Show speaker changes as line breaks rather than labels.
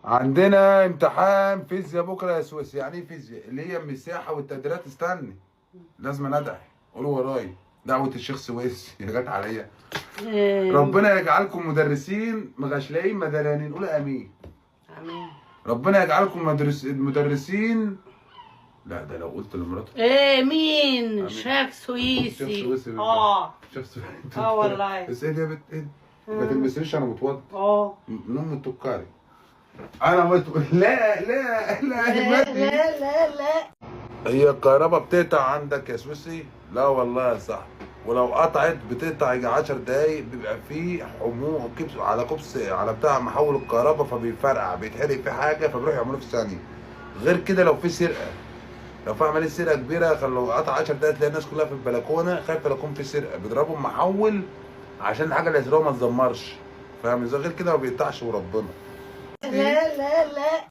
عندنا امتحان فيزياء بكره يا سويس. يعني ايه فيزياء؟ اللي هي المساحه والتقديرات. استني، لازم ندعي. قولوا وراي دعوه الشيخ سويس. يا جت عليا. ربنا يجعلكم مدرسين مغشلين مدرانين. قولوا امين.
امين.
ربنا يجعلكم مدرسين. لا ده لو قلت لمراته.
مين؟ شيخ سويسي.
شيخ سويسي. شيخ سويسي.
والله.
بس ايه ده يا بت؟ ايه ده؟ ما تلبسنيش انا متوضى. من ام التكاري. انا لا لا لا
لا.
هي الكهرباء بتقطع عندك يا سويسي؟ لا والله يا صاحبي. ولو قطعت بتقطع يجي 10 دقايق، بيبقى فيه حموضه كبس على كبس على بتاع محول الكهرباء، فبيفرقع بيتحرق في حاجه، فبيروح يعملوه في ثانيه. غير كده لو في سرقه، لو في عمليه سرقه كبيره، لو قطع 10 دقايق تلاقي الناس كلها في البلكونه خايفه لا يكون في سرقه، بيضربوا محول عشان الحاجه اللي يسرقوها ما تدمرش. فاهم ازاي؟ غير كده ما بيقطعش وربنا.
لا.